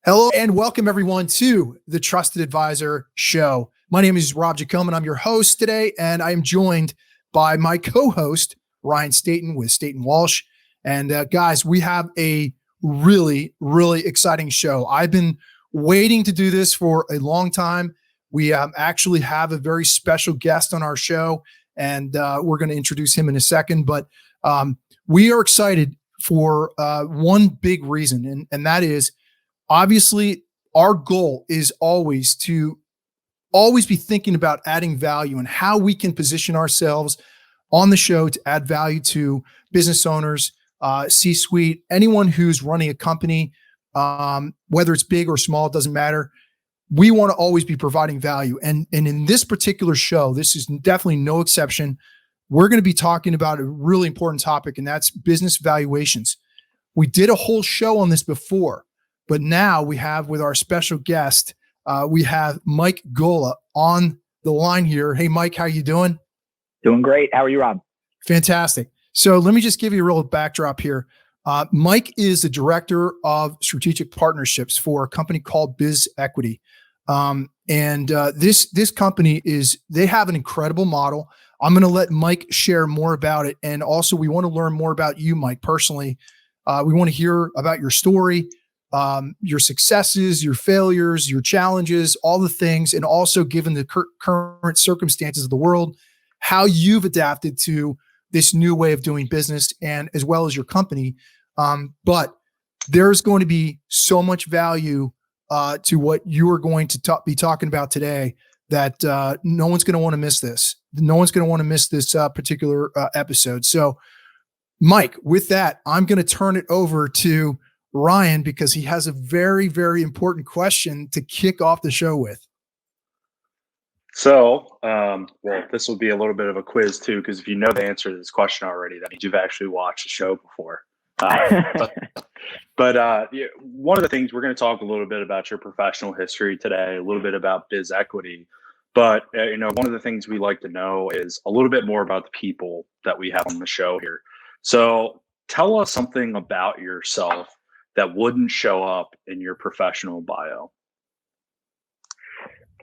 Hello and welcome everyone to the Trusted Advisor Show. My name is Rob Jacomen. I'm your host today, and I am joined by my co-host, Ryan Staton with Staton Walsh. And guys, we have a really, really exciting show. I've been waiting to do this for a long time. We actually have a very special guest on our show, and we're going to introduce him in a second. But we are excited for one big reason, and that is, obviously, our goal is always to be thinking about adding value and how we can position ourselves on the show to add value to business owners, C-suite, anyone who's running a company, whether it's big or small, it doesn't matter. We want to always be providing value. And in this particular show, this is definitely no exception. We're going to be talking about a really important topic, and that's business valuations. We did a whole show on this before. But now we have with our special guest, we have Mike Gola on the line here. Hey, Mike, how you doing? Doing great. How are you, Rob? Fantastic. So let me just give you a real backdrop here. Mike is the director of strategic partnerships for a company called BizEquity. This company they have an incredible model. I'm going to let Mike share more about it. And also we want to learn more about you, Mike, personally. We want to hear about your story, your successes, your failures, your challenges, all the things, and also given the current circumstances of the world, how you've adapted to this new way of doing business and as well as your company. But there's going to be so much value to what you are going to be talking about today that no one's going to want to miss this. No one's going to want to miss this particular episode. So, Mike, with that, I'm going to turn it over to Ryan, because he has a very, very important question to kick off the show with. So, this will be a little bit of a quiz too, because if you know the answer to this question already, that means you've actually watched the show before. But one of the things, we're going to talk a little bit about your professional history today, a little bit about BizEquity. But one of the things we like to know is a little bit more about the people that we have on the show here. So, tell us something about yourself that wouldn't show up in your professional bio.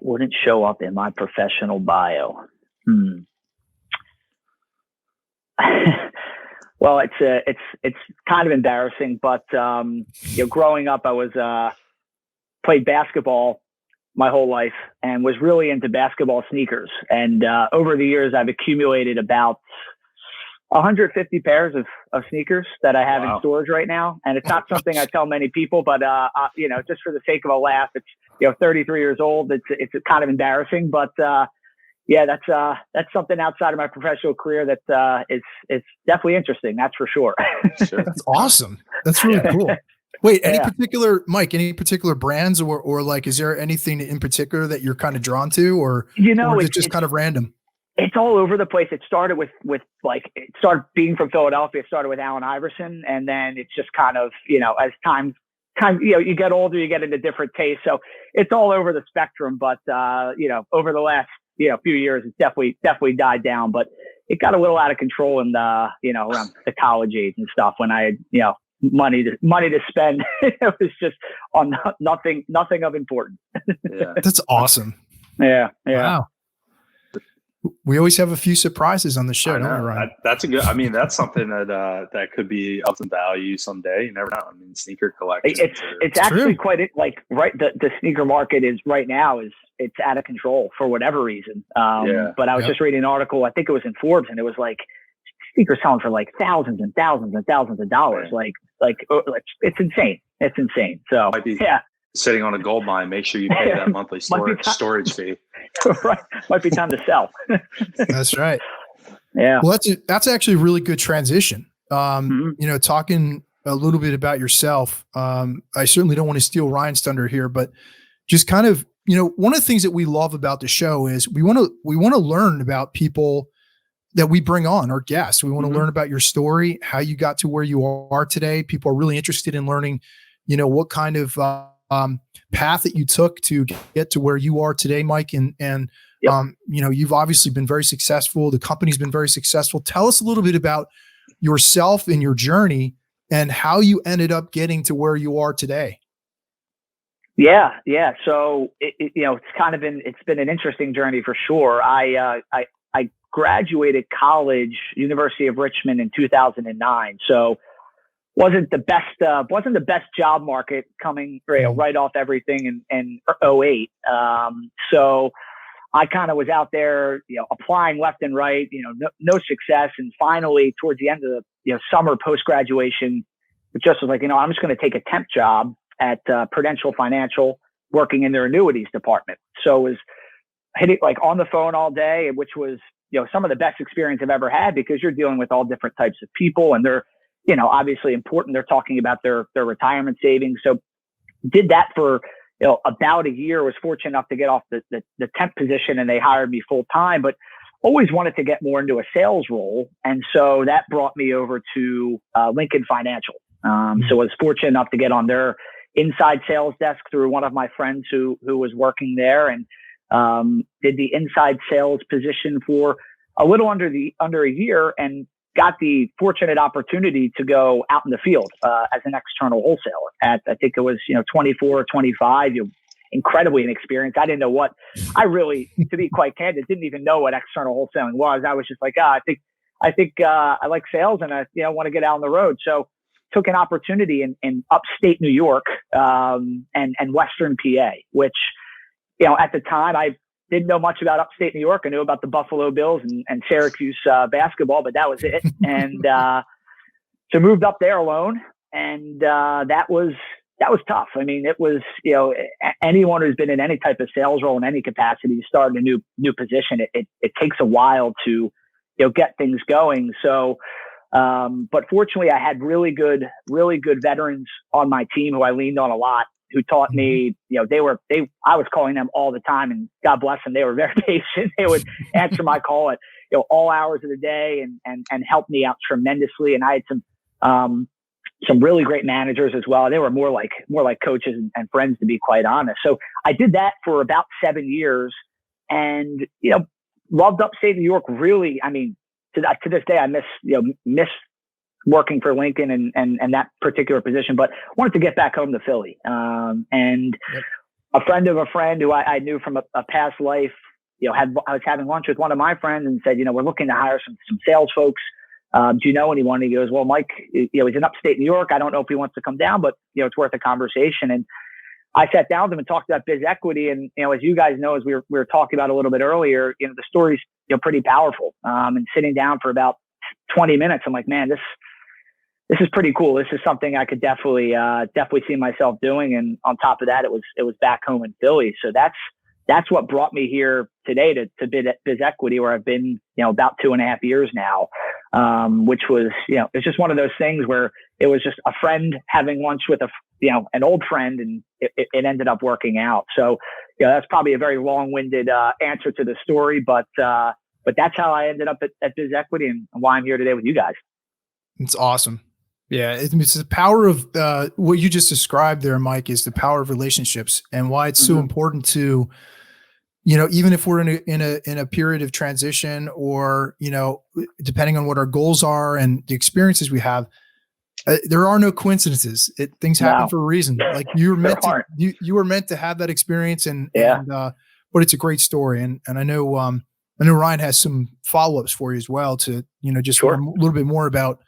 Wouldn't show up in my professional bio. Well, it's kind of embarrassing, but growing up, I was played basketball my whole life and was really into basketball sneakers. And over the years, I've accumulated about 150 pairs of sneakers that I have in storage right now. And it's not something I tell many people, but, just for the sake of a laugh, it's, 33 years old. It's kind of embarrassing, but, that's something outside of my professional career that, is definitely interesting. That's for sure. Sure. That's awesome. That's really cool. Wait, any particular brands or like, is there anything in particular that you're kind of drawn to or is it just kind of random? It's all over the place. It started with it started being from Philadelphia. It started with Allen Iverson, and then it's just kind of, as time, you get older, you get into different tastes. So it's all over the spectrum. But over the last few years, it's definitely died down. But it got a little out of control in around the college age and stuff when I had money to spend. It was just on nothing of importance. Yeah, that's awesome. Yeah. Wow. We always have a few surprises on the show, don't we, Ryan? That's that's something that could be of some value someday. You never know. I mean, sneaker collecting. It's actually quite right. The sneaker market is right now it's out of control for whatever reason. But I was just reading an article. I think it was in Forbes, and it was like sneakers selling for like thousands and thousands and thousands of dollars. Right. Like it's insane. It's insane. So sitting on a gold mine, make sure you pay that monthly storage fee. Right. Might be time to sell. That's right. Yeah. Well, that's actually a really good transition. Talking a little bit about yourself. I certainly don't want to steal Ryan's thunder here, but just kind of, one of the things that we love about the show is we want to learn about people that we bring on, our guests. We want to learn about your story, how you got to where you are today. People are really interested in learning, what kind of path that you took to get to where you are today, Mike. And you've obviously been very successful. The company's been very successful. Tell us a little bit about yourself and your journey and how you ended up getting to where you are today. Yeah. So it's been an interesting journey for sure. I graduated college, University of Richmond in 2009. So wasn't the best job market coming right off everything in 08. So I kind of was out there, applying left and right, no success. And finally, towards the end of the summer post graduation, it just was like, I'm just going to take a temp job at Prudential Financial, working in their annuities department. So it was hitting like on the phone all day, which was some of the best experience I've ever had, because you're dealing with all different types of people, and they're obviously important. They're talking about their retirement savings. So did that for about a year. Was fortunate enough to get off the temp position, and they hired me full time, but always wanted to get more into a sales role. And so that brought me over to Lincoln Financial. So I was fortunate enough to get on their inside sales desk through one of my friends who was working there, and did the inside sales position for a little under a year, and got the fortunate opportunity to go out in the field as an external wholesaler at, I think it was 24 or 25. Incredibly inexperienced. I didn't know what I really, to be quite candid, didn't even know what external wholesaling was. I was just like, I think I like sales, and I want to get out on the road. So took an opportunity in upstate New York and Western PA, which at the time I didn't know much about upstate New York. I knew about the Buffalo Bills and Syracuse basketball, but that was it. And so moved up there alone, and that was tough. I mean, it was anyone who's been in any type of sales role in any capacity, starting a new position, it takes a while to get things going. So, but fortunately, I had really good veterans on my team who I leaned on a lot, who taught me, I was calling them all the time, and God bless them, they were very patient. They would answer my call at, all hours of the day, and help me out tremendously. And I had some really great managers as well. They were more like coaches and friends, to be quite honest. So I did that for about 7 years, and, loved upstate New York. Really, I mean, to this day, I miss working for Lincoln and that particular position, but wanted to get back home to Philly. And yep. A friend of a friend who I knew from a past life, I was having lunch with one of my friends and said, we're looking to hire some sales folks. Do you know anyone? He goes, well, Mike, he's in upstate New York. I don't know if he wants to come down, but it's worth a conversation. And I sat down with him and talked about BizEquity. And, as you guys know, as we were talking about a little bit earlier, the story's, pretty powerful. And sitting down for about 20 minutes, I'm like, man, this is pretty cool. This is something I could definitely see myself doing. And on top of that, it was back home in Philly. So that's what brought me here today to BizEquity, where I've been, about 2.5 years now. Which was, it's just one of those things where it was just a friend having lunch with an old friend, and it ended up working out. So, that's probably a very long-winded answer to the story, but that's how I ended up at BizEquity, and why I'm here today with you guys. It's awesome. Yeah. It's the power of what you just described there, Mike, is the power of relationships, and why it's so important to, even if we're in a period of transition, or, depending on what our goals are and the experiences we have, there are no coincidences. Things happen for a reason. Like you were meant to have that experience, but it's a great story. And I know Ryan has some follow-ups for you as well to, just learn a little bit more about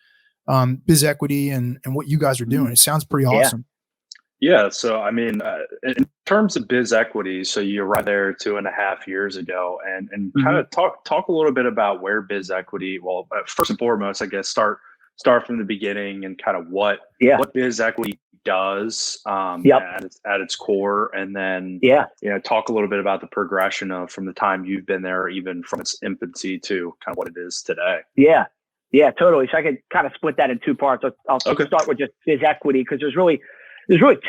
BizEquity and what you guys are doing. It sounds pretty awesome. Yeah. So, I mean, in terms of BizEquity, so you arrived there 2.5 years ago, and kind of talk a little bit about where BizEquity, well, first and foremost, I guess, start from the beginning and kind of what BizEquity does at its core, and then talk a little bit about the progression from the time you've been there, even from its infancy to kind of what it is today. Yeah, totally. So I could kind of split that in two parts. I'll start with just BizEquity, because there's really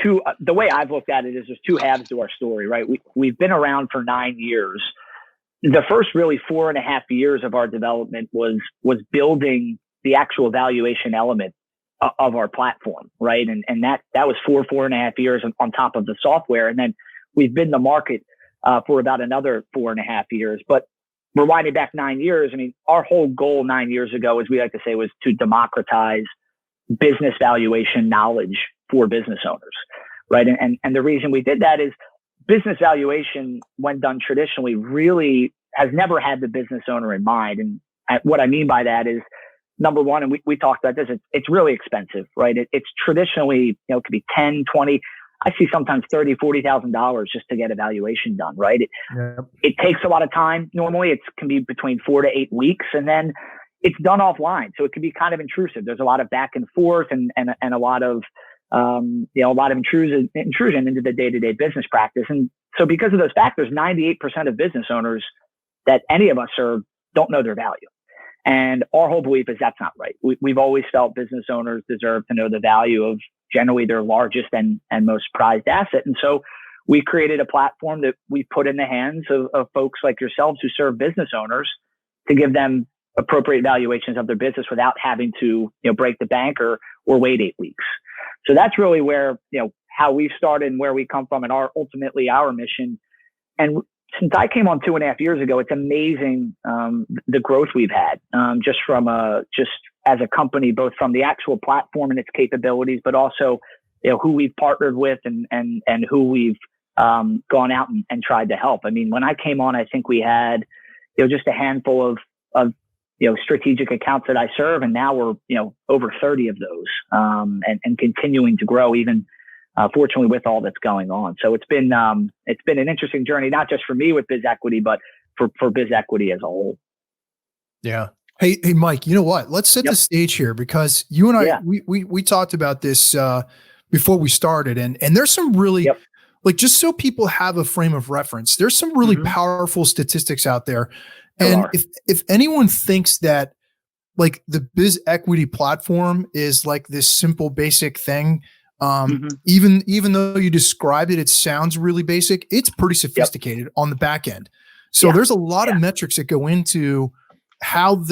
two. The way I've looked at it is there's two halves to our story, right? We've been around for 9 years. The first really 4.5 years of our development was building the actual valuation element of our platform, right? And that was 4.5 years on top of the software. And then we've been in the market for about another 4.5 years. But rewinding back 9 years, I mean, our whole goal 9 years ago, as we like to say, was to democratize business valuation knowledge for business owners. right? And the reason we did that is business valuation, when done traditionally, really has never had the business owner in mind. And what I mean by that is, number one, and we talked about this, it's really expensive, right? It's traditionally, it could be 10, 20, I see sometimes $30,000, $40,000 just to get a valuation done, right? It takes a lot of time. Normally it can be between 4 to 8 weeks, and then it's done offline. So it can be kind of intrusive. There's a lot of back and forth and a lot of, intrusion into the day-to-day business practice. And so because of those factors, 98% of business owners that any of us serve don't know their value. And our whole belief is that's not right. We've always felt business owners deserve to know the value of generally their largest and most prized asset. And so we created a platform that we put in the hands of folks like yourselves who serve business owners to give them appropriate valuations of their business without having to, break the bank or wait 8 weeks. So that's really where, how we've started and where we come from and ultimately our mission. And since I came on 2.5 years ago, it's amazing the growth we've had just as a company, both from the actual platform and its capabilities, but also who we've partnered with and who we've gone out and tried to help. I mean, when I came on, I think we had just a handful of strategic accounts that I serve, and now we're over 30 of those and continuing to grow even. Fortunately, with all that's going on, so it's been an interesting journey, not just for me with BizEquity, but for BizEquity as a whole. Yeah. Hey, Mike. You know what? Let's set the stage here because you and I we talked about this before we started, and there's some really like just so people have a frame of reference. There's some really powerful statistics out there, and if anyone thinks that like the BizEquity platform is like this simple basic thing. Even though you described it, it sounds really basic. It's pretty sophisticated on the back end. So there's a lot of metrics that go into how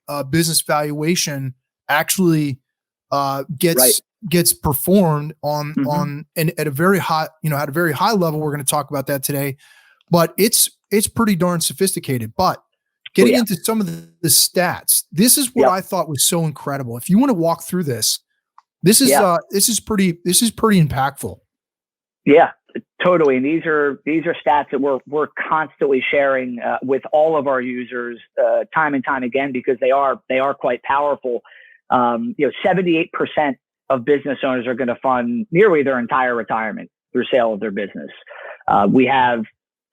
a business valuation actually gets performed on and at a very high at a very high level. We're going to talk about that today, but it's pretty darn sophisticated. But getting into some of the stats, this is what I thought was so incredible. If you want to walk through this. This is pretty impactful. Yeah, totally. And these are stats that we're constantly sharing with all of our users time and time again because they are quite powerful. 78% of business owners are going to fund nearly their entire retirement through sale of their business. We have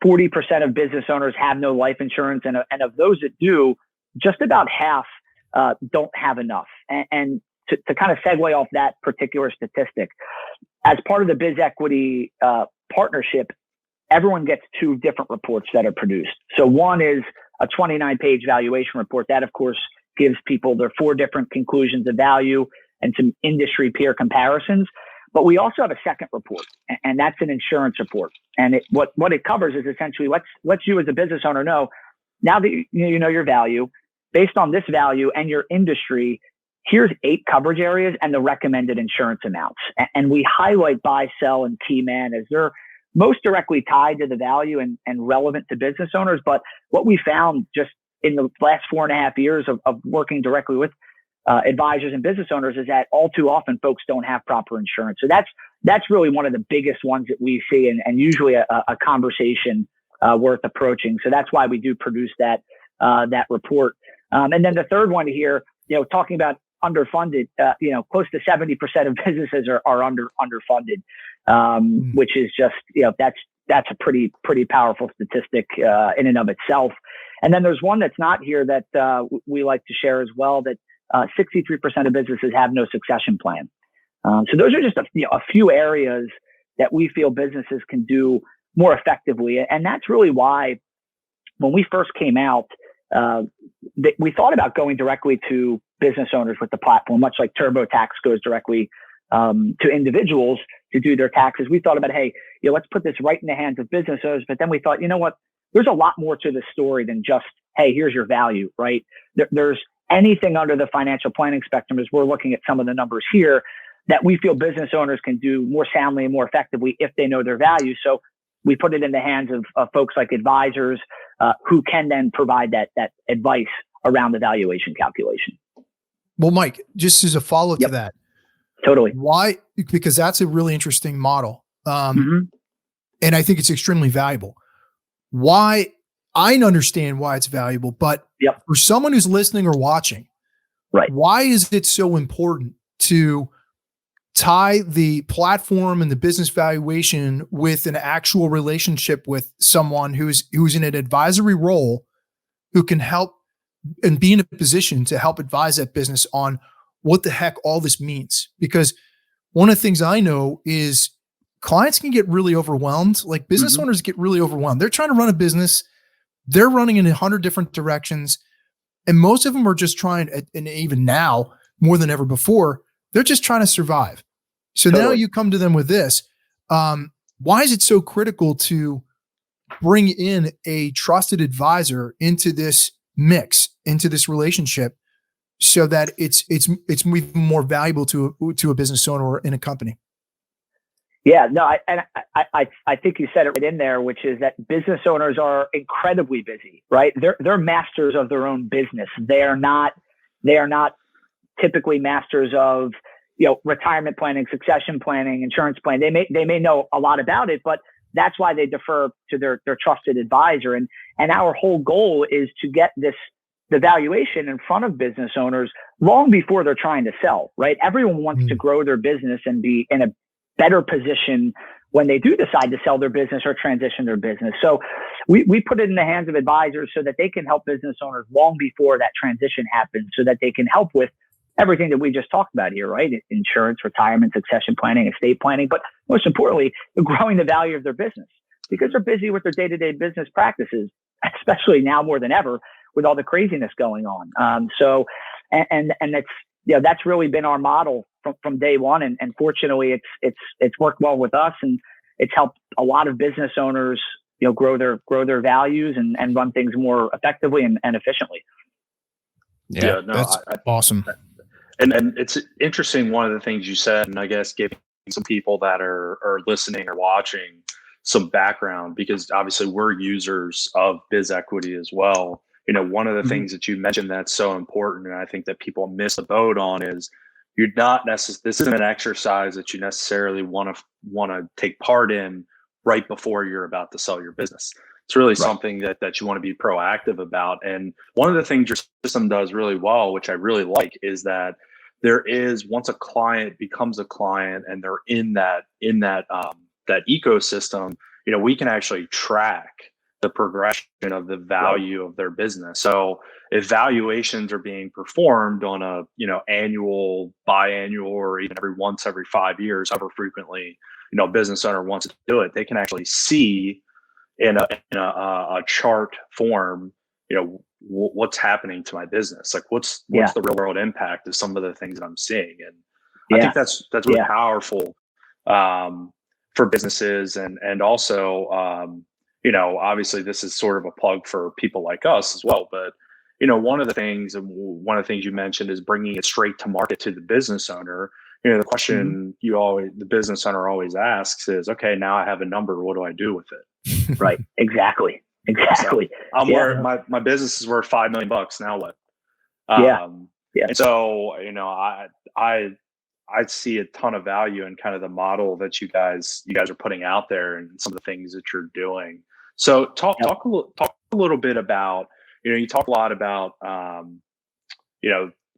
40% of business owners have no life insurance, and of those that do, just about half don't have enough. And to kind of segue off that particular statistic, as part of the BizEquity partnership, everyone gets 2 different reports that are produced. So one is a 29-page valuation report that, of course, gives people their 4 different conclusions of value and some industry peer comparisons. But we also have a second report, and that's an insurance report. And what it covers is essentially let's you as a business owner know, now that you know your value, based on this value and your industry, here's 8 coverage areas and the recommended insurance amounts. And we highlight buy, sell, and key man as they're most directly tied to the value and relevant to business owners. But what we found just in the last 4.5 years of working directly with advisors and business owners is that all too often folks don't have proper insurance. So that's really one of the biggest ones that we see and usually a conversation worth approaching. So that's why we do produce that report. And then the third one here, talking about underfunded, close to 70% of businesses are underfunded, which is just, that's a pretty powerful statistic in and of itself. And then there's one that's not here that we like to share as well, that 63% of businesses have no succession plan. So those are just a few areas that we feel businesses can do more effectively. And that's really why when we first came out, we thought about going directly to business owners with the platform, much like TurboTax goes directly to individuals to do their taxes. We thought about, hey, let's put this right in the hands of business owners. But then we thought, you know what? There's a lot more to the story than just, hey, here's your value, right? There's anything under the financial planning spectrum, as we're looking at some of the numbers here, that we feel business owners can do more soundly and more effectively if they know their value. So we put it in the hands of folks like advisors who can then provide that advice around the valuation calculation. Well, Mike, just as a follow-up to that, Totally. Why? Because that's a really interesting model. Mm-hmm. And I think it's extremely valuable. Why? I understand why it's valuable, but Yep. for someone who's listening or watching, right, why is it so important to tie the platform and the business valuation with an actual relationship with someone who's in an advisory role, who can help and be in a position to help advise that business on what the heck all this means? Because one of the things I know is clients can get really overwhelmed. Like business Mm-hmm. owners get really overwhelmed. They're trying to run a business. They're running in 100 different directions. And most of them are just trying, and even now, more than ever before, they're just trying to survive. So Totally. now you come to them with this. Why is it so critical to bring in a trusted advisor into this mix, into this relationship, so that it's even more valuable to a business owner or in a company? Yeah, no, I think you said it right in there, which is that business owners are incredibly busy, right? They're masters of their own business. They are not typically masters of, retirement planning, succession planning, insurance planning. They may know a lot about it, but that's why they defer to their trusted advisor. And our whole goal is to get the valuation in front of business owners long before they're trying to sell, right? Everyone wants to grow their business and be in a better position when they do decide to sell their business or transition their business. So we put it in the hands of advisors so that they can help business owners long before that transition happens, so that they can help with everything that we just talked about here, right? Insurance, retirement, succession planning, estate planning, but most importantly, growing the value of their business, because they're busy with their day-to-day business practices, especially now more than ever with all the craziness going on. That's really been our model from day one. And fortunately it's worked well with us, and it's helped a lot of business owners, grow their values and run things more effectively and efficiently. Yeah, no, that's awesome. And it's interesting, one of the things you said, and I guess giving some people that are listening or watching some background, because obviously we're users of BizEquity as well. One of the things that you mentioned that's so important, and I think that people miss the boat on, is you're not this isn't an exercise that you necessarily want to take part in right before you're about to sell your business. It's really something that you want to be proactive about. And one of the things your system does really well, which I really like, is that there is, once a client becomes a client and they're in that ecosystem, we can actually track the progression of the value of their business. So if valuations are being performed on a annual, biannual, or even every 5 years, however frequently a business owner wants to do it, they can actually see in a chart form, what's happening to my business, like what's the real world impact of some of the things that I'm seeing. And I think that's really powerful for businesses, and also obviously this is sort of a plug for people like us as well. But one of the things you mentioned is bringing it straight to market to the business owner. The question the business owner always asks is, okay, now I have a number, what do I do with it? Right. Exactly. So I'm worth, my business is worth $5 million. Now what? And so, I see a ton of value in kind of the model that you guys are putting out there and some of the things that you're doing. So talk a little bit about, you talk a lot about,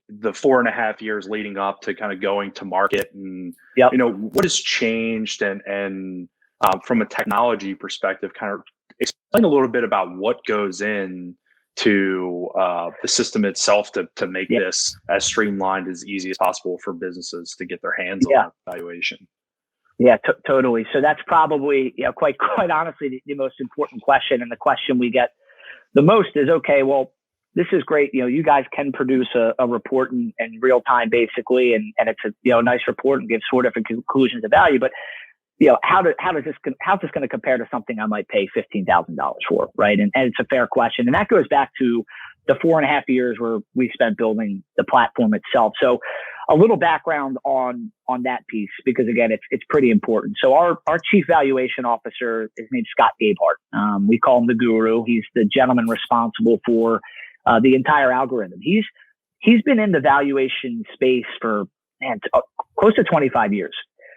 the 4.5 years leading up to kind of going to market, and what has changed, and from a technology perspective, kind of explain a little bit about what goes in to the system itself to make this as streamlined, as easy as possible for businesses to get their hands on that valuation. Yeah, totally. So that's probably, quite honestly, the most important question, and the question we get the most is, okay, well, this is great. You guys can produce a report in real time, basically, and it's a nice report and gives 4 different conclusions of value. But how's this going to compare to something I might pay $15,000 for, right? And it's a fair question, and that goes back to the 4.5 years where we spent building the platform itself. So a little background on that piece, because again, it's pretty important. So our chief valuation officer is named Scott Gabehart. We call him the guru. He's the gentleman responsible for the entire algorithm. He's been in the valuation space for close to 25 years.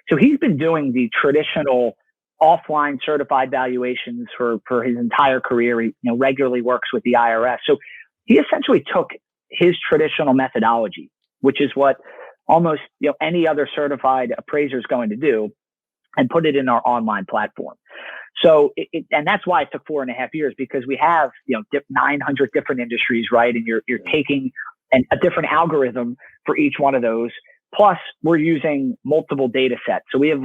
So he's been doing the traditional offline certified valuations for his entire career. He regularly works with the IRS. So he essentially took his traditional methodology, which is what almost any other certified appraiser is going to do, and put it in our online platform. So, and that's why it took 4.5 years, because we have 900 different industries, right? And you're taking a different algorithm for each one of those. Plus, we're using multiple data sets. So we have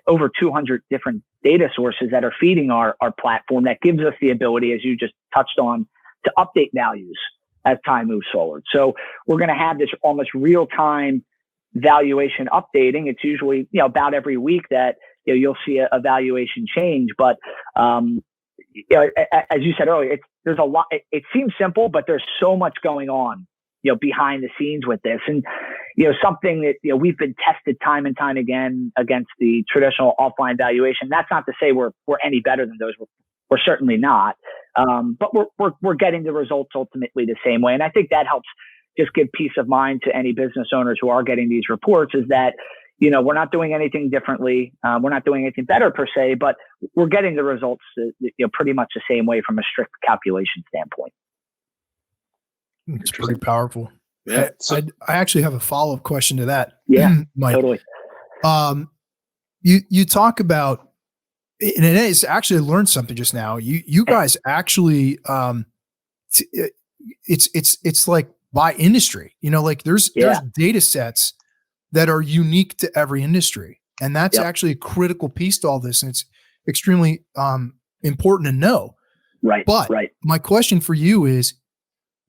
over 200 different data sources that are feeding our platform that gives us the ability, as you just touched on, to update values as time moves forward. So we're going to have this almost real-time valuation updating. It's usually about every week that you'll see a valuation change. But as you said earlier, there's a lot. It seems simple, but there's so much going on behind the scenes with this. And something that we've been tested time and time again against the traditional offline valuation. That's not to say we're any better than those. We're certainly not. But we're getting the results ultimately the same way. And I think that helps just give peace of mind to any business owners who are getting these reports, is that we're not doing anything differently. We're not doing anything better per se, but we're getting the results pretty much the same way from a strict calculation standpoint. It's pretty powerful. Yeah. I actually have a follow-up question to that. Yeah, Mike. Totally. You talk about, and it is actually, I learned something just now. You guys actually, it's like by industry. Like there's data sets that are unique to every industry, and that's actually a critical piece to all this, and it's extremely important to know. Right. But my question for you is,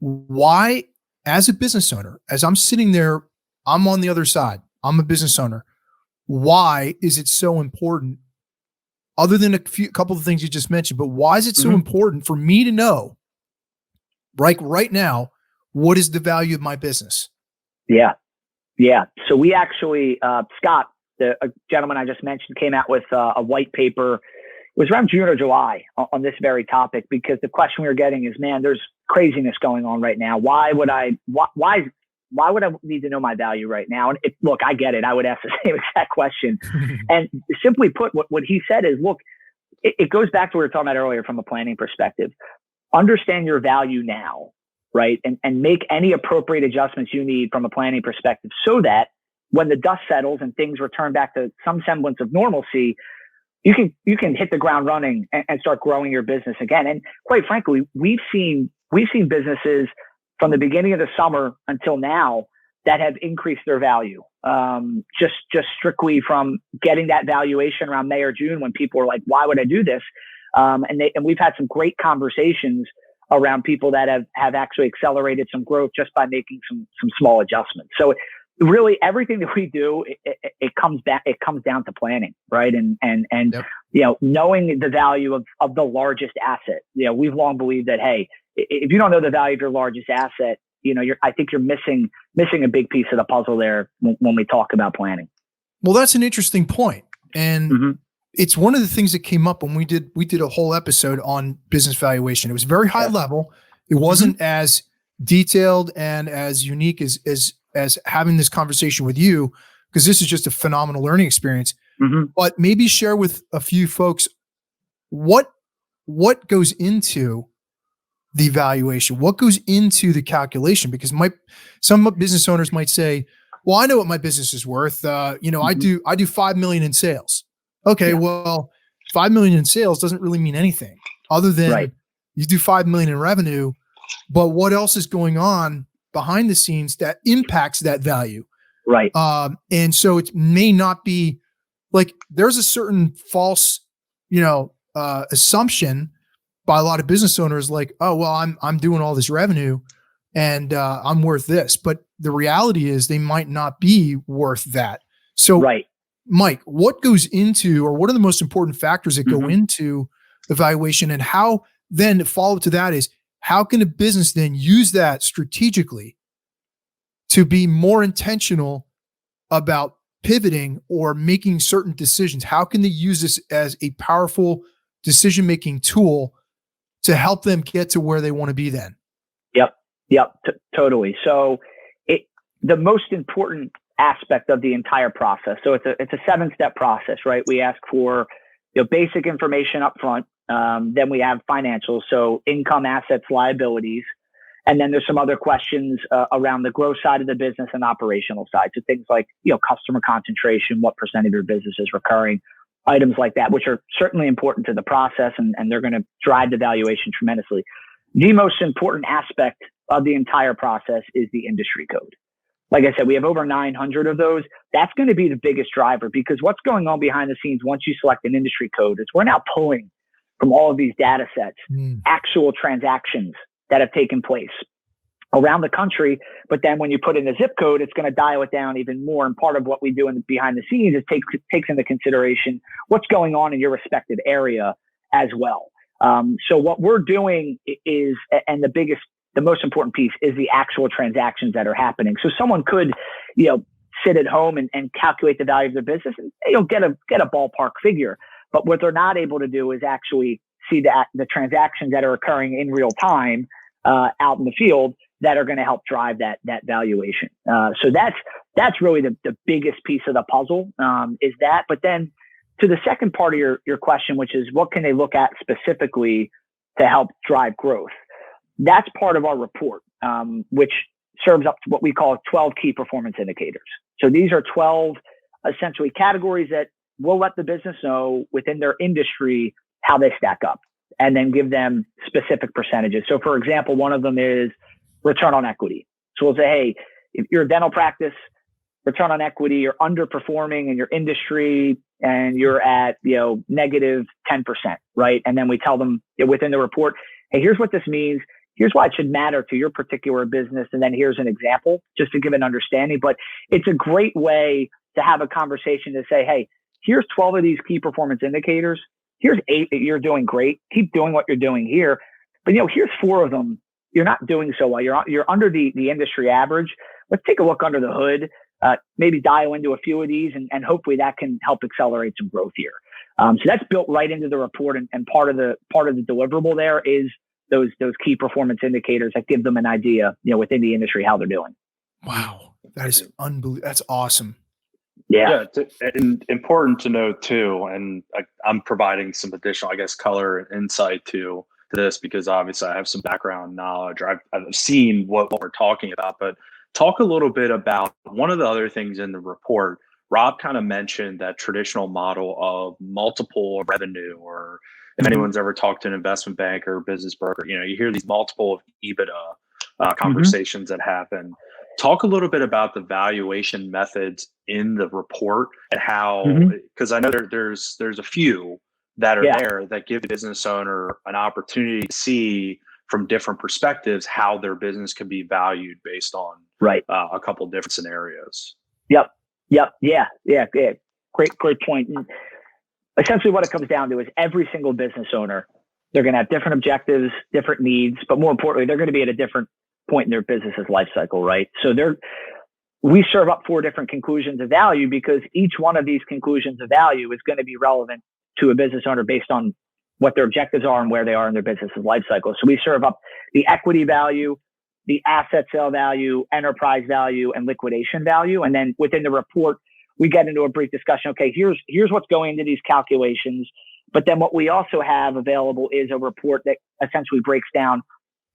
why, as a business owner, as I'm sitting there, I'm on the other side, I'm a business owner, why is it so important, other than a couple of things you just mentioned, but why is it so important for me to know, right now, what is the value of my business? Yeah. So we actually, Scott, the gentleman I just mentioned, came out with a white paper. It was around June or July on this very topic, because the question we were getting is, man, there's craziness going on right now. Why would I need to know my value right now? And look, I get it. I would ask the same exact question. And simply put, what he said is, look, it goes back to what we were talking about earlier from a planning perspective. Understand your value now, right? And make any appropriate adjustments you need from a planning perspective, so that when the dust settles and things return back to some semblance of normalcy, you can hit the ground running and start growing your business again. And quite frankly, we've seen businesses from the beginning of the summer until now that have increased their value, just strictly from getting that valuation around May or June, when people were like, why would I do this? And we've had some great conversations around people that have actually accelerated some growth just by making some small adjustments. So really, everything that we do, it comes down to planning, right? And knowing the value of the largest asset. We've long believed that, hey, if you don't know the value of your largest asset, I think you're missing a big piece of the puzzle there when we talk about planning. Well, that's an interesting point. And it's one of the things that came up when we did a whole episode on business valuation. It was very high level. It wasn't as detailed and as unique as having this conversation with you, because this is just a phenomenal learning experience. But maybe share with a few folks what goes into the evaluation, what goes into the calculation, because some business owners might say, well, I know what my business is worth. I do 5 million in sales. Okay. Well, 5 million in sales doesn't really mean anything other than you do 5 million in revenue, but what else is going on behind the scenes that impacts that value? Right. And so it may not be like, there's a certain false, assumption by a lot of business owners, like, oh, well, I'm doing all this revenue and I'm worth this. But the reality is they might not be worth that. So, Mike, what goes into, or what are the most important factors that go into evaluation, and how then follow up to that is, how can a business then use that strategically to be more intentional about pivoting or making certain decisions? How can they use this as a powerful decision-making tool to help them get to where they want to be then? Yep. Totally. So the most important aspect of the entire process. So it's a 7-step process, right? We ask for basic information up front. Then we have financials, so income, assets, liabilities. And then there's some other questions around the growth side of the business and operational side. So things like, customer concentration, what percent of your business is recurring, items like that, which are certainly important to the process, and they're going to drive the valuation tremendously. The most important aspect of the entire process is the industry code. Like I said, we have over 900 of those. That's going to be the biggest driver, because what's going on behind the scenes once you select an industry code is we're now pulling from all of these data sets, actual transactions that have taken place around the country. But then when you put in a zip code, it's going to dial it down even more. And part of what we do behind the scenes is takes into consideration what's going on in your respective area as well. So what we're doing is, and the most important piece is the actual transactions that are happening. So someone could, sit at home and calculate the value of their business and get a ballpark figure. But what they're not able to do is actually see the transactions that are occurring in real time out in the field that are going to help drive that valuation. So that's really the biggest piece of the puzzle, is that. But then to the second part of your question, which is what can they look at specifically to help drive growth? That's part of our report, which serves up to what we call 12 key performance indicators. So these are 12 essentially categories that will let the business know within their industry how they stack up, and then give them specific percentages. So for example, one of them is return on equity. So we'll say, hey, if you're a dental practice, return on equity, you're underperforming in your industry and you're at, negative 10%, right? And then we tell them within the report, hey, here's what this means. Here's why it should matter to your particular business. And then here's an example just to give an understanding. But it's a great way to have a conversation to say, hey, here's 12 of these key performance indicators. Here's 8 that you're doing great. Keep doing what you're doing here. But, here's 4 of them you're not doing so well. You're under the industry average. Let's take a look under the hood, maybe dial into a few of these, and hopefully that can help accelerate some growth here. So that's built right into the report, and part of the deliverable there is those key performance indicators that give them an idea, within the industry how they're doing. Wow, that is unbelievable. That's awesome. Yeah. And important to note too, and I'm providing some additional, color and insight to this, because obviously I have some background knowledge. I've seen what we're talking about, but talk a little bit about one of the other things in the report. Rob kind of mentioned that traditional model of multiple revenue, or if anyone's ever talked to an investment banker or business broker, you hear these multiple of EBITDA conversations that happen. Talk a little bit about the valuation methods in the report and how, because I know there's a few that are there that give the business owner an opportunity to see from different perspectives how their business can be valued based on a couple of different scenarios. Yep. Yeah. Great point. And essentially what it comes down to is every single business owner, they're going to have different objectives, different needs, but more importantly, they're going to be at a different point in their business's life cycle, right? So we serve up 4 different conclusions of value, because each one of these conclusions of value is going to be relevant to a business owner based on what their objectives are and where they are in their business's life cycle. So we serve up the equity value, the asset sale value, enterprise value, and liquidation value. And then within the report, we get into a brief discussion. Okay, here's what's going into these calculations. But then what we also have available is a report that essentially breaks down,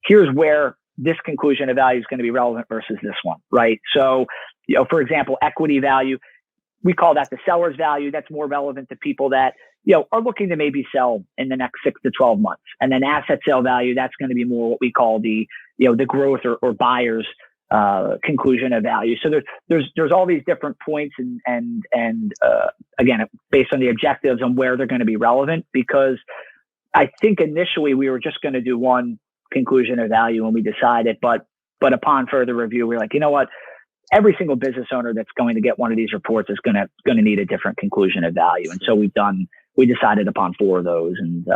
here's where this conclusion of value is going to be relevant versus this one, right? So, for example, equity value, we call that the seller's value. That's more relevant to people that, are looking to maybe sell in the next 6 to 12 months. And then asset sale value, that's going to be more what we call the growth or buyer's conclusion of value. So there's all these different points and again, based on the objectives on where they're going to be relevant, because I think initially we were just going to do one conclusion of value when we decided, but upon further review, we're like, you know what? Every single business owner that's going to get one of these reports is going to need a different conclusion of value. And so we decided upon 4 of those. And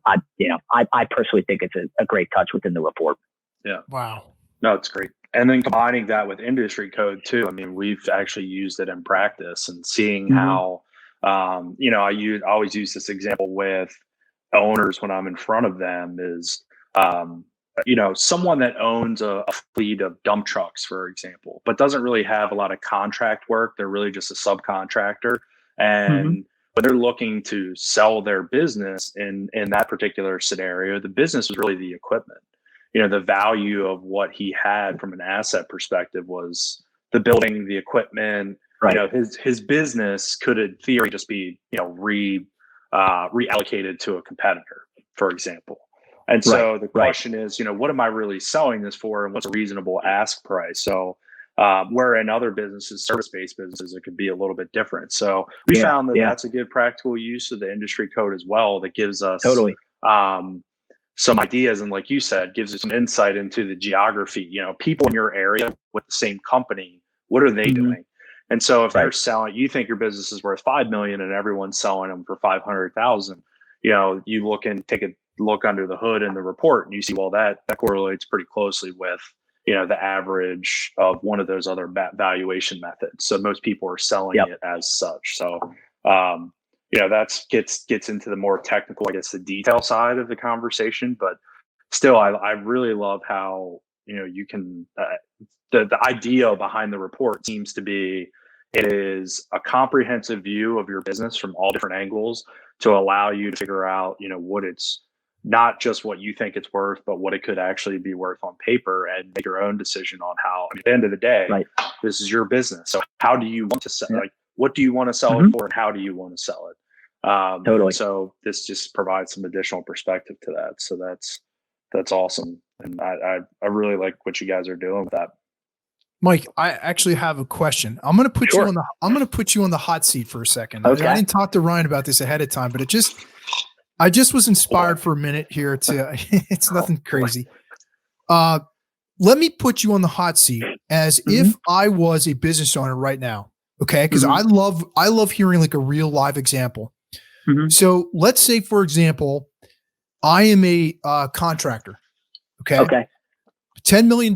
I personally think it's a great touch within the report. Yeah. Wow. No, it's great. And then combining that with industry code too. I mean, we've actually used it in practice and seeing how, I always use this example with owners when I'm in front of them is, someone that owns a fleet of dump trucks, for example, but doesn't really have a lot of contract work. They're really just a subcontractor. And when they're looking to sell their business in that particular scenario, the business was really the equipment. The value of what he had from an asset perspective was the building, the equipment. Right. His business could in theory just be, reallocated to a competitor, for example. And so the question is, what am I really selling this for, and what's a reasonable ask price? So where in other businesses, service-based businesses, it could be a little bit different. So we found that that's a good practical use of the industry code as well, that gives us some ideas, and like you said, gives us some insight into the geography. People in your area with the same company, what are they doing? And so if they're selling, you think your business is worth $5 million and everyone's selling them for 500,000, you look and take a look under the hood in the report, and you see, well, that correlates pretty closely with the average of one of those other valuation methods. So most people are selling it as such. So that gets into the more technical, I guess, the detail side of the conversation. But still, I really love how you can the idea behind the report seems to be, it is a comprehensive view of your business from all different angles to allow you to figure out what it's not just what you think it's worth, but what it could actually be worth on paper, and make your own decision on how. At the end of the day, this is your business. So how do you want to sell? Like, what do you want to sell it for, and how do you want to sell it? Totally. So this just provides some additional perspective to that. So that's awesome, and I really like what you guys are doing with that. Mike, I actually have a question. I'm going to put you on the hot seat for a second. Okay. I didn't talk to Ryan about this ahead of time, but I just was inspired for a minute here it's nothing crazy. Let me put you on the hot seat as if I was a business owner right now. Okay. Cause I love hearing like a real live example. So let's say, for example, I am a contractor. Okay. $10 million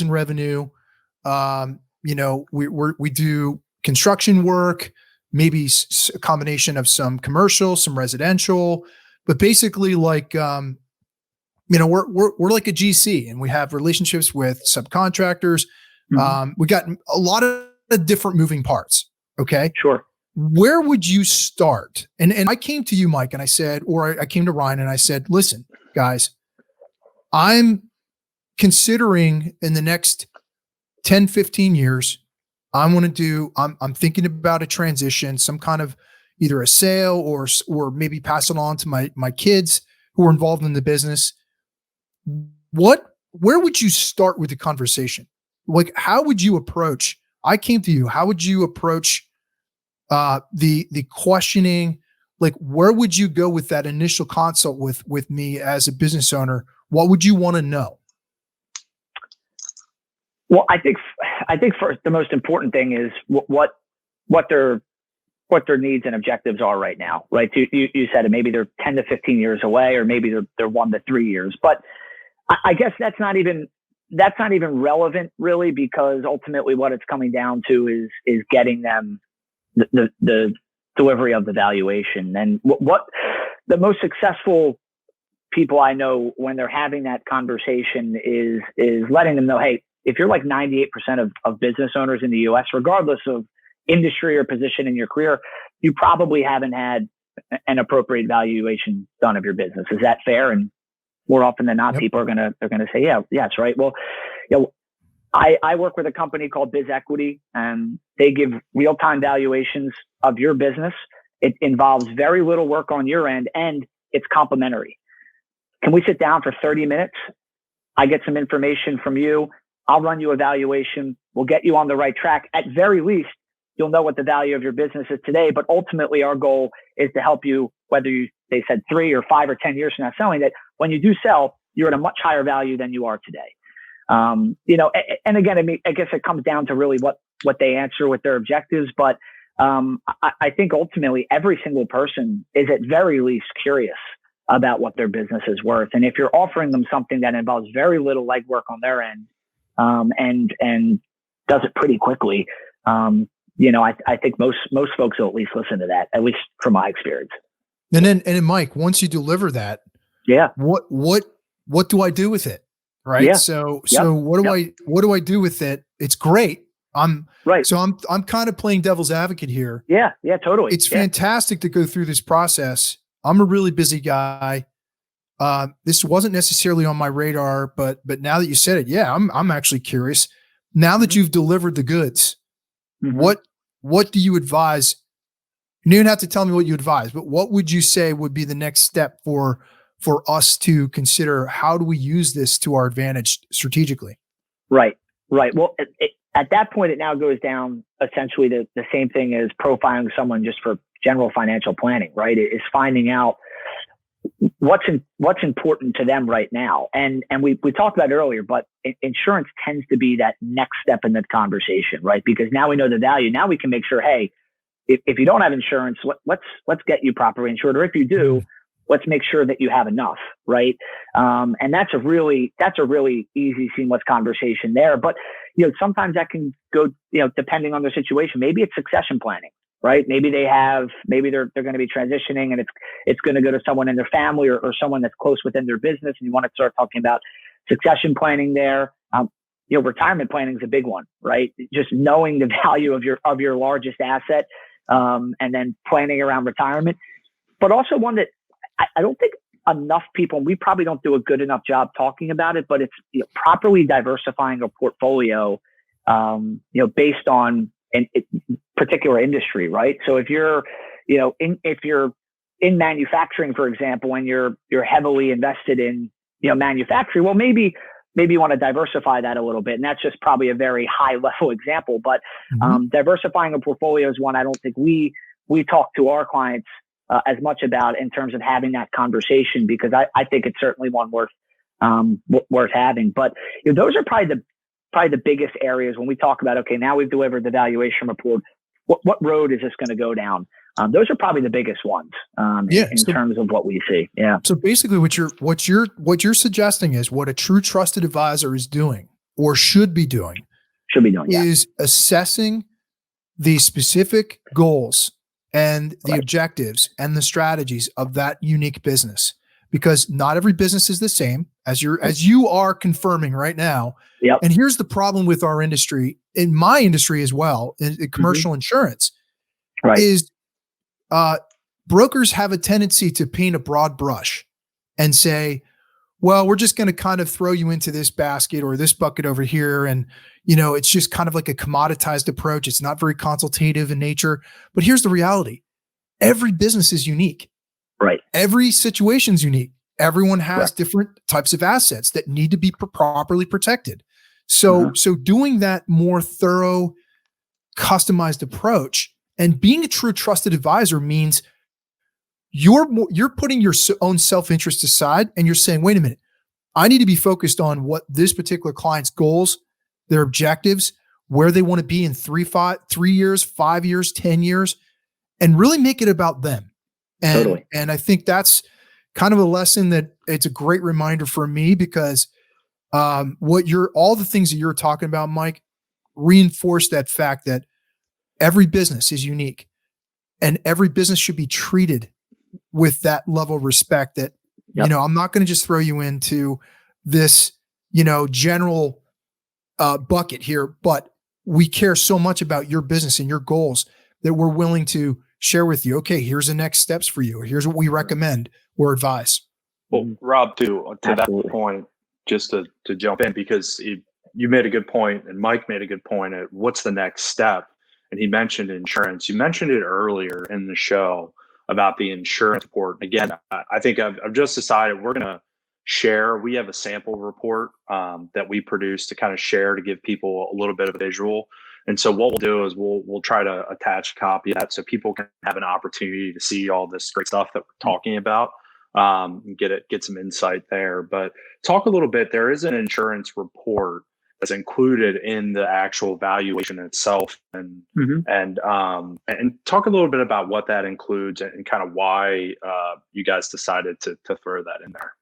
in revenue. We do construction work, maybe a combination of some commercial, some residential, but basically like, we're like a GC, and we have relationships with subcontractors. We got a lot of different moving parts. Okay. Sure. Where would you start? And I came to you, Mike, and I said, or I came to Ryan and I said, listen, guys, I'm considering in the next 10, 15 years, I'm thinking about a transition, some kind of either a sale or maybe pass it on to my kids who are involved in the business. Where would you start with the conversation? Like, how would you approach? I came to you. How would you approach the questioning? Like, where would you go with that initial consult with me as a business owner? What would you want to know? Well, I think first, the most important thing is what their needs and objectives are right now, right? You said it, maybe they're 10 to 15 years away, or maybe they're 1 to 3 years, but I guess that's not even relevant really, because ultimately what it's coming down to is getting them the delivery of the valuation. And what the most successful people I know, when they're having that conversation, is letting them know, hey, if you're like 98% of business owners in the US, regardless of industry or position in your career, you probably haven't had an appropriate valuation done of your business. Is that fair? And more often than not, people are gonna say, yeah, that's right. Well, I work with a company called BizEquity, and they give real-time valuations of your business. It involves very little work on your end, and it's complimentary. Can we sit down for 30 minutes? I get some information from you. I'll run you a valuation. We'll get you on the right track. At very least, you'll know what the value of your business is today. But ultimately, our goal is to help you, whether they said 3 or 5 or 10 years from now selling, that when you do sell, you're at a much higher value than you are today. And again, I mean, I guess it comes down to really what they answer with their objectives. But I think ultimately every single person is at very least curious about what their business is worth. And if you're offering them something that involves very little legwork on their end, and does it pretty quickly, I think most folks will at least listen to that, at least from my experience. And then Mike, once you deliver that, what what do I do with it? Right. Yeah. So Yep. what do I do with it? It's great. I'm kind of playing devil's advocate here. Yeah. Yeah, totally. It's fantastic to go through this process. I'm a really busy guy. This wasn't necessarily on my radar, but now that you said it, yeah, I'm actually curious. Now that you've delivered the goods, what do you advise? You don't even have to tell me what you advise, but what would you say would be the next step for us to consider? How do we use this to our advantage strategically? Right. Well, at that point, it now goes down essentially the same thing as profiling someone just for general financial planning, right? It is finding out what's important to them right now. And we talked about it earlier, but insurance tends to be that next step in the conversation, right? Because now we know the value. Now we can make sure, hey, if you don't have insurance, let's get you properly insured. Or if you do, let's make sure that you have enough, right? And that's a really easy, seamless conversation there. But sometimes that can go, depending on their situation. Maybe it's succession planning, right? Maybe they're going to be transitioning, and it's going to go to someone in their family or someone that's close within their business, and you want to start talking about succession planning there. Retirement planning is a big one, right? Just knowing the value of your largest asset, and then planning around retirement. But also one that I don't think enough people, and we probably don't do a good enough job talking about it, but it's properly diversifying a portfolio, based on a particular industry, right? So if you're in manufacturing, for example, and you're heavily invested in manufacturing, well, maybe you want to diversify that a little bit, and that's just probably a very high level example. But diversifying a portfolio is one I don't think we talk to our clients as much about in terms of having that conversation, because I think it's certainly one worth having. But those are probably the biggest areas when we talk about, okay, now we've delivered the valuation report. What road is this going to go down? Those are probably the biggest ones in terms of what we see. Yeah. So basically, what you're suggesting is what a true trusted advisor is doing or should be doing is assessing the specific goals and the objectives and the strategies of that unique business, because not every business is the same, as you are confirming right now. Yep. And here's the problem with our industry, in my industry as well, in commercial insurance, is brokers have a tendency to paint a broad brush and say, well, we're just going to kind of throw you into this basket or this bucket over here. And, it's just kind of like a commoditized approach. It's not very consultative in nature. But here's the reality. Every business is unique. Right. Every situation's unique. Everyone has different types of assets that need to be properly protected. So doing that more thorough, customized approach and being a true trusted advisor means you're putting your own self-interest aside and you're saying, wait a minute, I need to be focused on what this particular client's goals, their objectives, where they want to be in 3 years, 5 years, 10 years, and really make it about them. And I think that's kind of a lesson that it's a great reminder for me, because all the things that you're talking about, Mike, reinforce that fact that every business is unique and every business should be treated with that level of respect that, I'm not going to just throw you into this, general bucket here, but we care so much about your business and your goals that we're willing to share with you. Okay, here's the next steps for you. Or here's what we recommend or advise. Well, Rob, to that point, just to jump in, because you made a good point and Mike made a good point at what's the next step. And he mentioned insurance. You mentioned it earlier in the show about the insurance report. Again, I think I've just decided we're going to share. We have a sample report that we produce to kind of share to give people a little bit of a visual. And so what we'll do is we'll try to attach a copy of that so people can have an opportunity to see all this great stuff that we're talking about, and get some insight there. But talk a little bit. There is an insurance report that's included in the actual valuation itself, and talk a little bit about what that includes and kind of why you guys decided to throw that in there.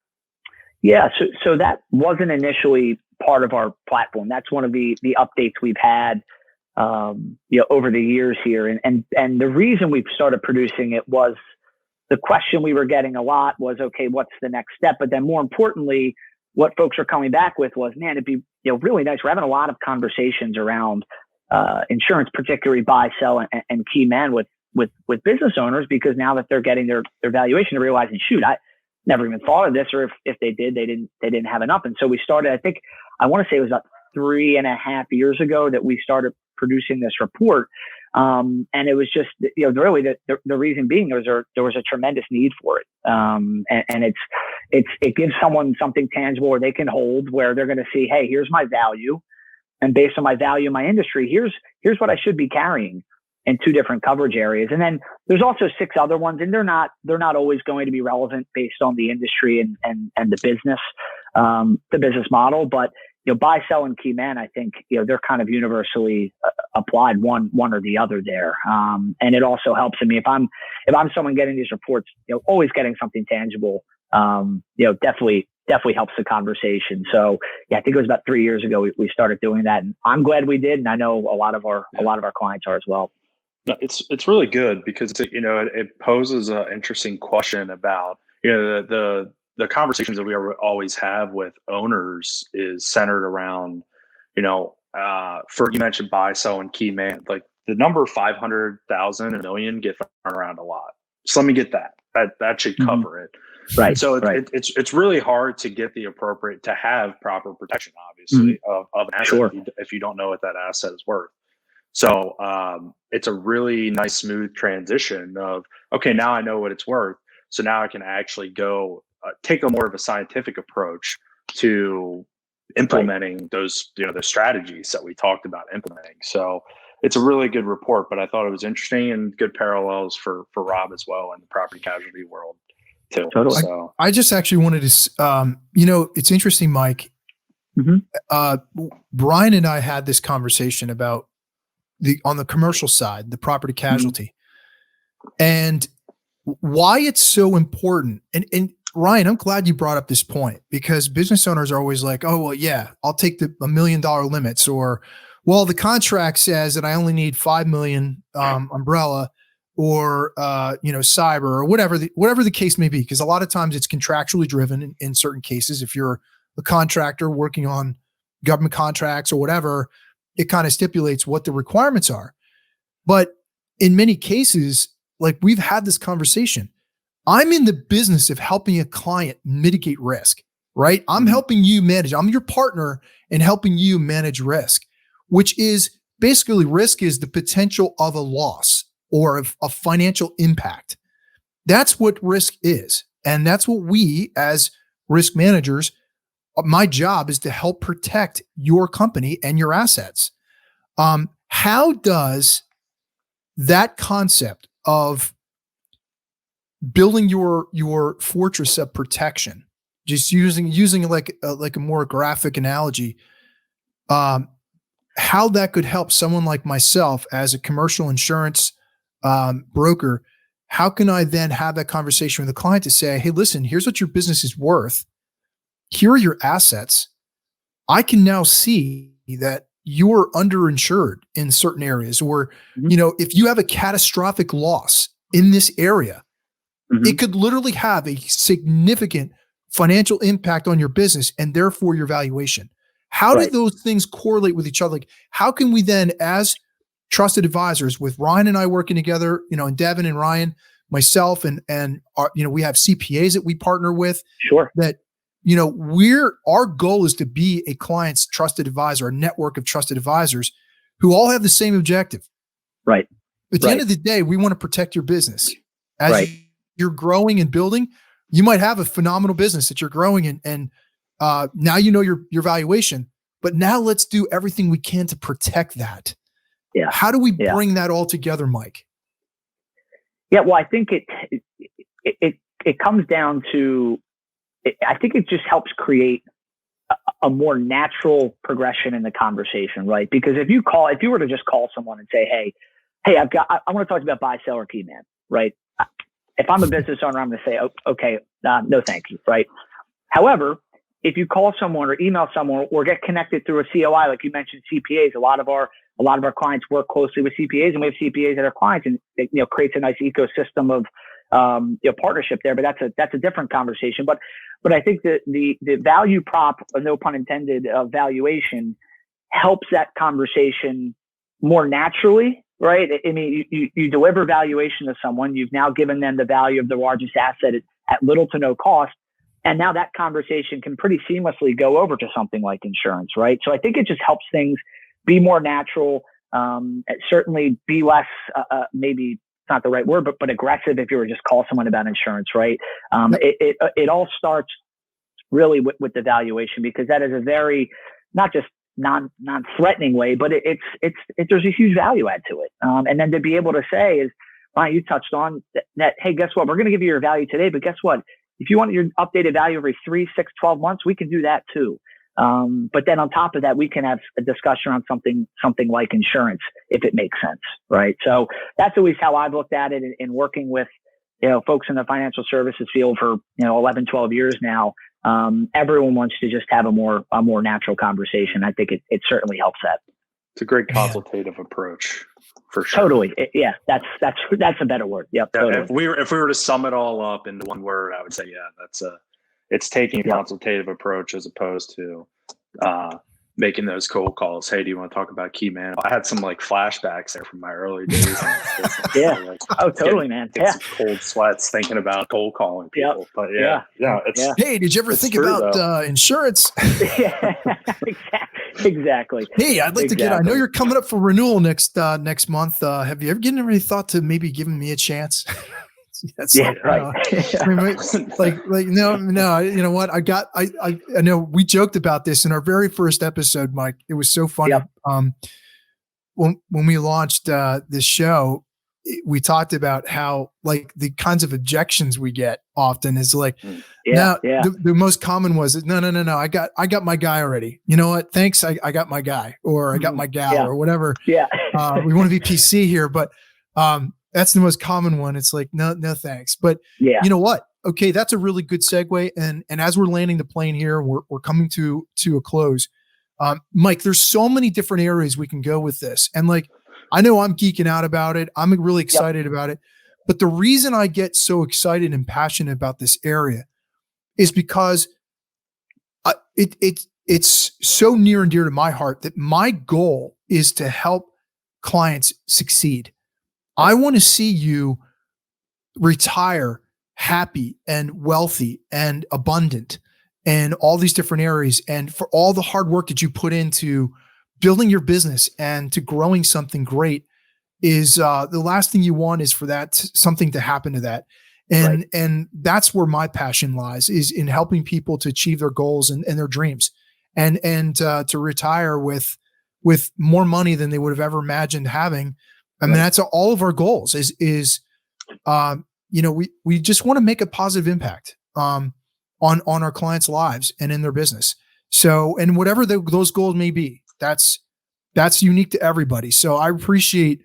Yeah, so that wasn't initially part of our platform. That's one of the updates we've had over the years here, and the reason we've started producing it was the question we were getting a lot was, okay, what's the next step? But then more importantly, what folks are coming back with was, man, it'd be really nice. We're having a lot of conversations around insurance, particularly buy, sell, and key man with business owners, because now that they're getting their valuation, they're realizing, shoot, I never even thought of this, or if they did, they didn't have enough. And so we started, I want to say it was about 3.5 years ago that we started producing this report. And it was just, really the reason being there was a tremendous need for it. And it gives someone something tangible where they can hold, where they're going to see, hey, here's my value. And based on my value in my industry, here's what I should be carrying in 2 different coverage areas. And then there's also 6 other ones, and they're not always going to be relevant based on the industry and the business model. But buy, sell, and key man, I think they're kind of universally applied, one or the other there. And it also helps. I mean, if I'm someone getting these reports, always getting something tangible, definitely helps the conversation. So yeah, I think it was about 3 years ago we started doing that, and I'm glad we did. And I know a lot of our clients are as well. No, it's really good because it poses an interesting question about the conversations that we always have with owners is centered around for you mentioned buy, sell, and key man. Like the number 500,000 and 1 million get thrown around a lot. So let me get that should cover it. Right. So right. It's really hard to get the appropriate to have proper protection, obviously, of an asset Sure. if you don't know what that asset is worth. So it's a really nice, smooth transition of, okay, now I know what it's worth. So now I can actually go take a more of a scientific approach to implementing those, the strategies that we talked about implementing. So it's a really good report, but I thought it was interesting and good parallels for Rob as well in the property casualty world too. Totally. So I just actually wanted to, it's interesting, Mike. Mm-hmm. Brian and I had this conversation about on the commercial side, the property casualty, and why it's so important. And Ryan, I'm glad you brought up this point, because business owners are always like, oh, well, yeah, I'll take the $1 million limits, or, well, the contract says that I only need 5 million umbrella, or cyber, or whatever the case may be. Because a lot of times it's contractually driven in certain cases. If you're a contractor working on government contracts or whatever, it kind of stipulates what the requirements are. But in many cases, like we've had this conversation, I'm in the business of helping a client mitigate risk, right? I'm helping you manage. I'm your partner in helping you manage risk, which is basically, risk is the potential of a loss or of a financial impact. That's what risk is. And that's what we as risk managers, my job is to help protect your company and your assets. How does that concept of building your fortress of protection, just using like a more graphic analogy, how that could help someone like myself as a commercial insurance broker? How can I then have that conversation with the client to say, hey, listen, here's what your business is worth. Here are your assets. I can now see that you're underinsured in certain areas, or, if you have a catastrophic loss in this area, it could literally have a significant financial impact on your business and therefore your valuation. How do those things correlate with each other? Like, how can we then, as trusted advisors, with Ryan and I working together, and Devin and Ryan, myself, and our, we have CPAs that we partner with. Sure. That, our goal is to be a client's trusted advisor, a network of trusted advisors who all have the same objective. Right. At the end of the day, we want to protect your business. As you're growing and building, you might have a phenomenal business that you're growing and now your valuation, but now let's do everything we can to protect that. Yeah. How do we bring that all together, Mike? Yeah, well, I think it comes down to, I think it just helps create a more natural progression in the conversation, right? Because if you were to just call someone and say, hey, I want to talk to you about buy, sell, or key man, right? If I'm a business owner, I'm going to say, okay, no, thank you, right? However, if you call someone or email someone or get connected through a COI, like you mentioned, CPAs, a lot of our clients work closely with CPAs, and we have CPAs that are clients, and it creates a nice ecosystem partnership there, but that's a different conversation. But I think that the value prop, no pun intended, of valuation helps that conversation more naturally, right? I mean, you deliver valuation to someone, you've now given them the value of the largest asset at little to no cost. And now that conversation can pretty seamlessly go over to something like insurance, right? So I think it just helps things be more natural, certainly be less, maybe it's not the right word, but aggressive if you were just call someone about insurance, right? It all starts really with the valuation, because that is a very, not just non-threatening way, but there's a huge value add to it. And then to be able to say is, Ryan, you touched on that, hey, guess what? We're going to give you your value today, but guess what? If you want your updated value every 3, 6, 12 months, we can do that too. But then on top of that, we can have a discussion around something like insurance, if it makes sense, right? So that's always how I've looked at it in working with, folks in the financial services field for, 11, 12 years now. Everyone wants to just have a more natural conversation. I think it certainly helps that. It's a great consultative approach, for sure. Totally. Yeah, that's a better word. Yep. Yeah, totally. if we were to sum it all up into one word, I would say, it's taking a consultative approach as opposed to making those cold calls. Hey, do you want to talk about key man? I had some flashbacks there from my early days. Yeah. Totally, man. Some cold sweats thinking about cold calling people. Yep. But hey, did you ever think about insurance? Yeah, exactly. Hey, I'd like to get, I know you're coming up for renewal next month. Have you ever given any thought to maybe giving me a chance? Right. I mean, no. You know what? I know we joked about this in our very first episode, Mike. It was so funny. Yep. When we launched this show, we talked about how the kinds of objections we get often is the most common was no. I got my guy already. You know what? Thanks. I got my guy, or I got my gal, or whatever. Yeah. We want to be PC here, but that's the most common one. It's no thanks. But you know what? Okay, that's a really good segue. And as we're landing the plane here, we're coming to a close. Mike, there's so many different areas we can go with this. And I know I'm geeking out about it. I'm really excited about it. But the reason I get so excited and passionate about this area is because it's so near and dear to my heart that my goal is to help clients succeed. I want to see you retire happy and wealthy and abundant and all these different areas. And for all the hard work that you put into building your business and to growing something great is the last thing you want is for that something to happen to that. And that's where my passion lies, is in helping people to achieve their goals and their dreams and to retire with more money than they would have ever imagined having. I mean, that's all of our goals is we just want to make a positive impact on our clients' lives and in their business. So, and whatever those goals may be, that's unique to everybody. So I appreciate,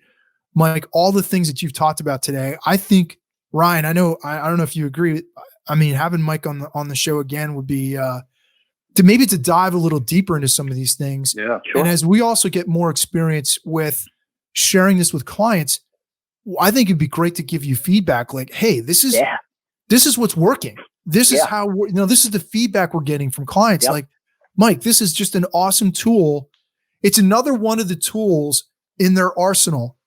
Mike, all the things that you've talked about today. I think, Ryan, I don't know if you agree. I mean, having Mike on the show again would be to dive a little deeper into some of these things. Yeah, sure. And as we also get more experience with sharing this with clients, I think it'd be great to give you feedback. Hey, this is what's working. This is how this is the feedback we're getting from clients. Mike, this is just an awesome tool. It's another one of the tools in their arsenal.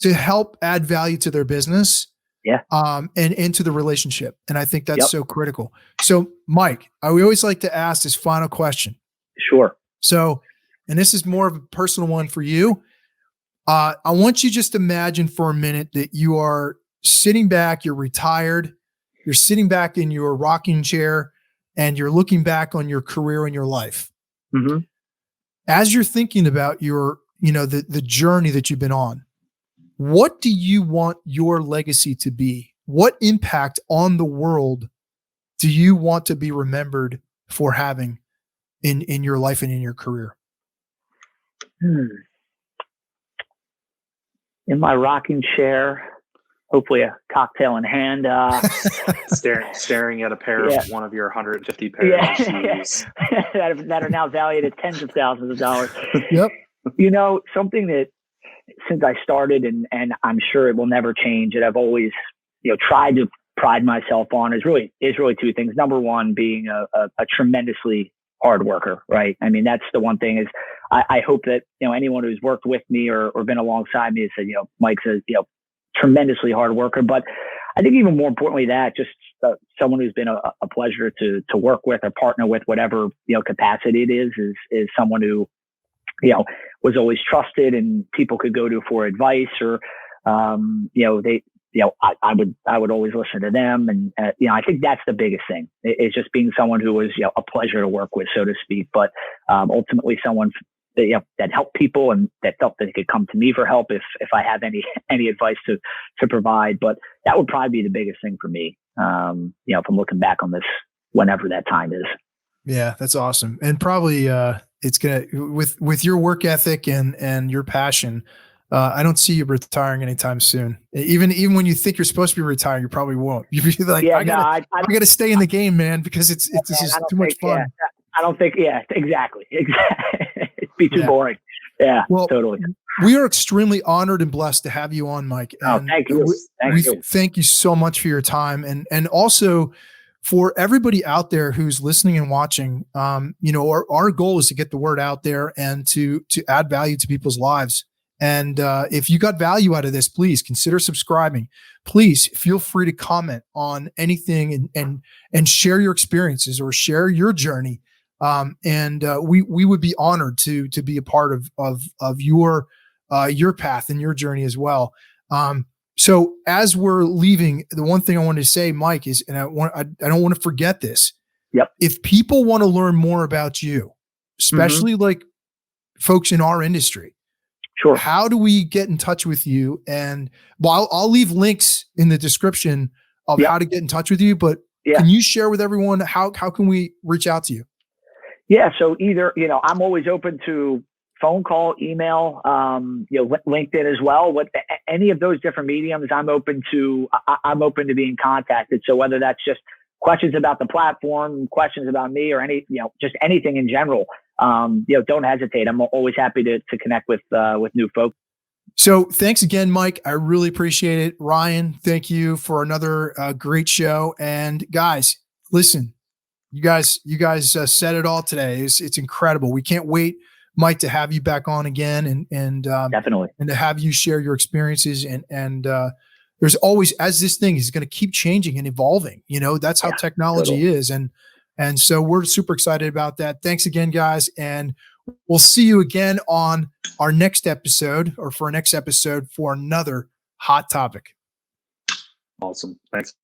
To help add value to their business. And into the relationship. And I think that's so critical. So, Mike, we always like to ask this final question. Sure. So, and this is more of a personal one for you. I want you just imagine for a minute that you are sitting back, you're retired, you're sitting back in your rocking chair, and you're looking back on your career and your life. Mm-hmm. As you're thinking about your, the journey that you've been on, what do you want your legacy to be? What impact on the world do you want to be remembered for having in your life and in your career? In my rocking chair, hopefully a cocktail in hand, staring at a pair of one of your 150 pairs of shoes that are now valued at tens of thousands of dollars. Yep. Something that since I started and I'm sure it will never change, that I've always tried to pride myself on is really two things. Number one, being a tremendously hard worker, right? I mean, that's the one thing is I hope that, anyone who's worked with me or been alongside me has said, Mike's a, tremendously hard worker. But I think even more importantly, that just someone who's been a pleasure to work with or partner with, whatever, capacity it is someone who, was always trusted and people could go to for advice or, they, I would always listen to them. And, I think that's the biggest thing is just being someone who was, a pleasure to work with, so to speak, but, ultimately someone that helped people and that felt that they could come to me for help if I have any advice to provide. But that would probably be the biggest thing for me. If I'm looking back on this, whenever that time is. Yeah, that's awesome. And probably, it's gonna with your work ethic and your passion. I don't see you retiring anytime soon. Even when you think you're supposed to be retiring, you probably won't. You'll be like, I gotta stay in the game, man, because this is too much fun. Yeah, I don't think. Yeah, exactly. It'd be too boring. Yeah, well, totally. We are extremely honored and blessed to have you on, Mike. And thank you. Thank you so much for your time, and also for everybody out there who's listening and watching. Our goal is to get the word out there and to add value to people's lives. And if you got value out of this, please consider subscribing. Please feel free to comment on anything and share your experiences or share your journey. We would be honored to be a part of your path and your journey as well. So as we're leaving, the one thing I wanted to say, Mike, is, and I don't want to forget this. Yep. If people want to learn more about you, especially like folks in our industry, sure. How do we get in touch with you? And I'll leave links in the description of how to get in touch with you, but can you share with everyone how can we reach out to you? Yeah. So either, I'm always open to phone call, email, LinkedIn as well. Any of those different mediums, I'm open to being contacted. So whether that's just questions about the platform, questions about me, or just anything in general, don't hesitate. I'm always happy to connect with new folks. So thanks again, Mike. I really appreciate it. Ryan, thank you for another great show. And guys, listen, you guys said it all today. It's incredible. We can't wait, Mike, to have you back on again and definitely, and to have you share your experiences and there's always, as this thing is going to keep changing and evolving, that's how technology is. And so we're super excited about that. Thanks again, guys. And we'll see you again on our next episode for another hot topic. Awesome. Thanks.